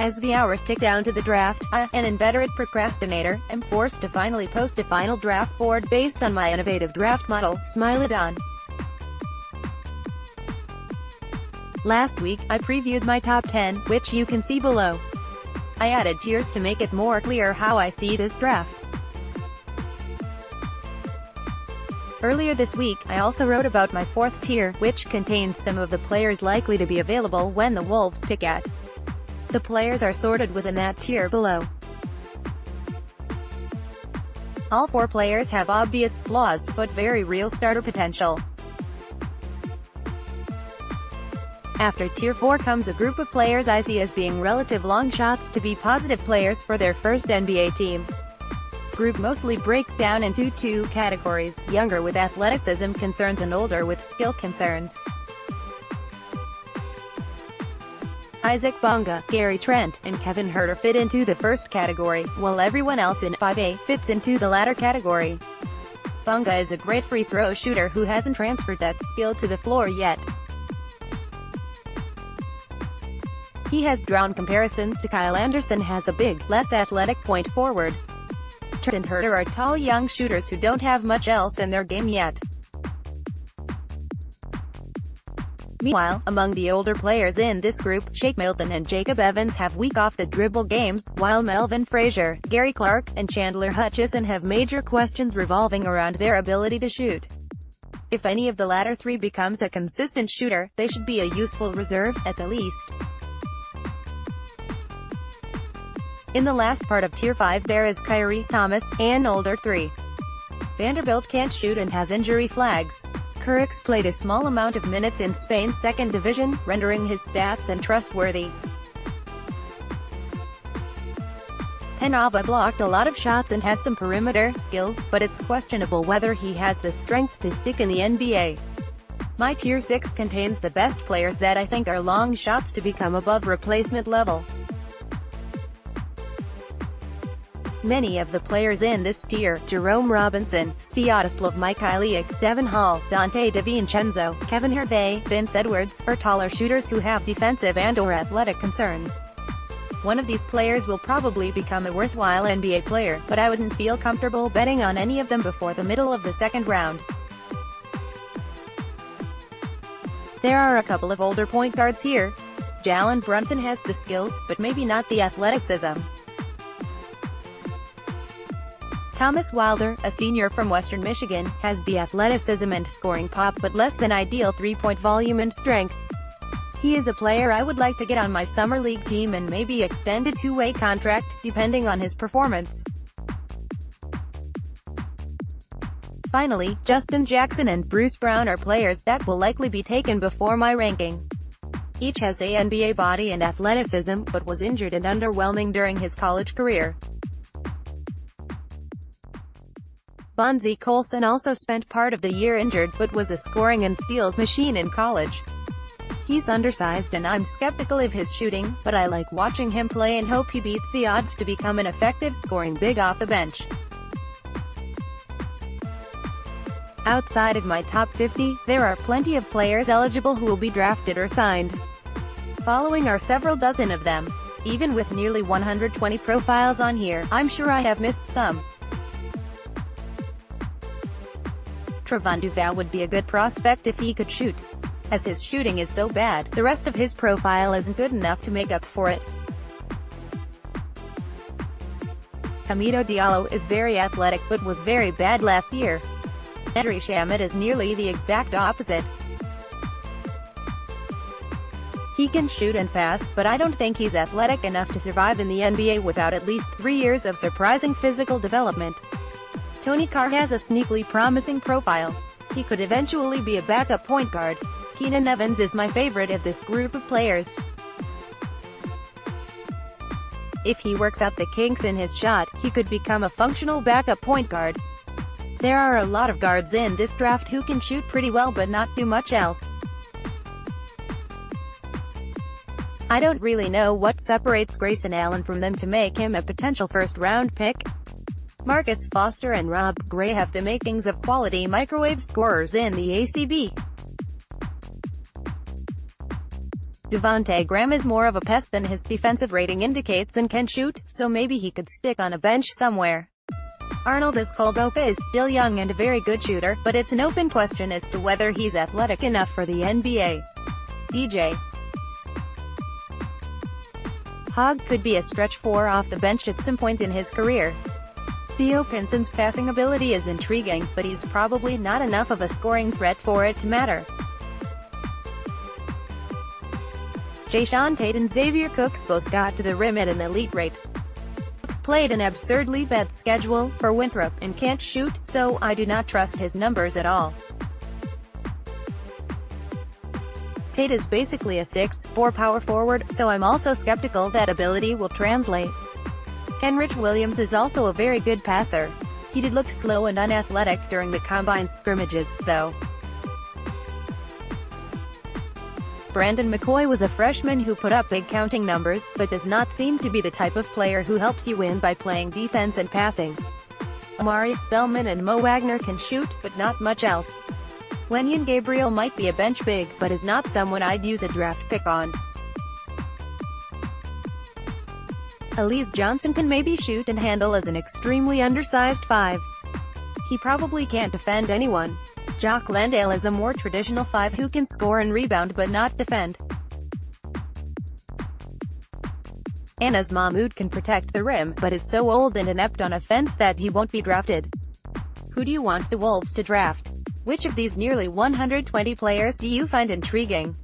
As the hours tick down to the draft, I, an inveterate procrastinator, am forced to finally post a final draft board based on my innovative draft model, SMILODON. Last week, I previewed my top 10, which you can see below. I added tiers to make it more clear how I see this draft. Earlier this week, I also wrote about my fourth tier, which contains some of the players likely to be available when the Wolves pick at. The players are sorted within that tier below. All four players have obvious flaws, but very real starter potential. After Tier 4 comes a group of players I see as being relative long shots to be positive players for their first NBA team. This group mostly breaks down into two categories, younger with athleticism concerns and older with skill concerns. Isaac Bonga, Gary Trent, and Kevin Huerter fit into the first category, while everyone else in 5A fits into the latter category. Bonga is a great free throw shooter who hasn't transferred that skill to the floor yet. He has drawn comparisons to Kyle Anderson as a big, less athletic point forward. Trent and Huerter are tall young shooters who don't have much else in their game yet. Meanwhile, among the older players in this group, Shake Milton and Jacob Evans have weak off-the-dribble games, while Melvin Frazier, Gary Clark, and Chandler Hutchison have major questions revolving around their ability to shoot. If any of the latter three becomes a consistent shooter, they should be a useful reserve, at the least. In the last part of Tier 5 there is Kyrie Thomas, an older 3. Vanderbilt can't shoot and has injury flags. Kurix played a small amount of minutes in Spain's second division, rendering his stats untrustworthy. Penava blocked a lot of shots and has some perimeter skills, but it's questionable whether he has the strength to stick in the NBA. My Tier 6 contains the best players that I think are long shots to become above replacement level. Many of the players in this tier, Jerome Robinson, Sviatoslav Mikhailiuk, Devin Hall, Dante DiVincenzo, Kevin Hervey, Vince Edwards, are taller shooters who have defensive and/or athletic concerns. One of these players will probably become a worthwhile NBA player, but I wouldn't feel comfortable betting on any of them before the middle of the second round. There are a couple of older point guards here. Jalen Brunson has the skills, but maybe not the athleticism. Thomas Wilder, a senior from Western Michigan, has the athleticism and scoring pop but less than ideal three-point volume and strength. He is a player I would like to get on my summer league team and maybe extend a two-way contract, depending on his performance. Finally, Justin Jackson and Bruce Brown are players that will likely be taken before my ranking. Each has a NBA body and athleticism, but was injured and underwhelming during his college career. Bonzi Colson also spent part of the year injured, but was a scoring and steals machine in college. He's undersized and I'm skeptical of his shooting, but I like watching him play and hope he beats the odds to become an effective scoring big off the bench. Outside of my top 50, there are plenty of players eligible who will be drafted or signed. Following are several dozen of them. Even with nearly 120 profiles on here, I'm sure I have missed some. Trevon Duval would be a good prospect if he could shoot. As his shooting is so bad, the rest of his profile isn't good enough to make up for it. Hamidou Diallo is very athletic but was very bad last year. Nedry Shamet is nearly the exact opposite. He can shoot and pass, but I don't think he's athletic enough to survive in the NBA without at least 3 years of surprising physical development. Tony Carr has a sneakily promising profile. He could eventually be a backup point guard. Keenan Evans is my favorite of this group of players. If he works out the kinks in his shot, he could become a functional backup point guard. There are a lot of guards in this draft who can shoot pretty well but not do much else. I don't really know what separates Grayson Allen from them to make him a potential first-round pick. Marcus Foster and Rob Gray have the makings of quality microwave scorers in the ACB. Devonte Graham is more of a pest than his defensive rating indicates and can shoot, so maybe he could stick on a bench somewhere. Arnold Escoboca is still young and a very good shooter, but it's an open question as to whether he's athletic enough for the NBA. DJ Hogg could be a stretch 4 off the bench at some point in his career. Theo Pinson's passing ability is intriguing, but he's probably not enough of a scoring threat for it to matter. Jae'Sean Tate and Xavier Cooks both got to the rim at an elite rate. Cooks played an absurdly bad schedule for Winthrop and can't shoot, so I do not trust his numbers at all. Tate is basically a 6'4" power forward, so I'm also skeptical that ability will translate. Kenrich Williams is also a very good passer. He did look slow and unathletic during the combine scrimmages, though. Brandon McCoy was a freshman who put up big counting numbers, but does not seem to be the type of player who helps you win by playing defense and passing. Amari Spellman and Mo Wagner can shoot, but not much else. Wenyen Gabriel might be a bench big, but is not someone I'd use a draft pick on. Elise Johnson can maybe shoot and handle as an extremely undersized 5. He probably can't defend anyone. Jock Landale is a more traditional 5 who can score and rebound but not defend. Anas Mahmoud can protect the rim, but is so old and inept on offense that he won't be drafted. Who do you want the Wolves to draft? Which of these nearly 120 players do you find intriguing?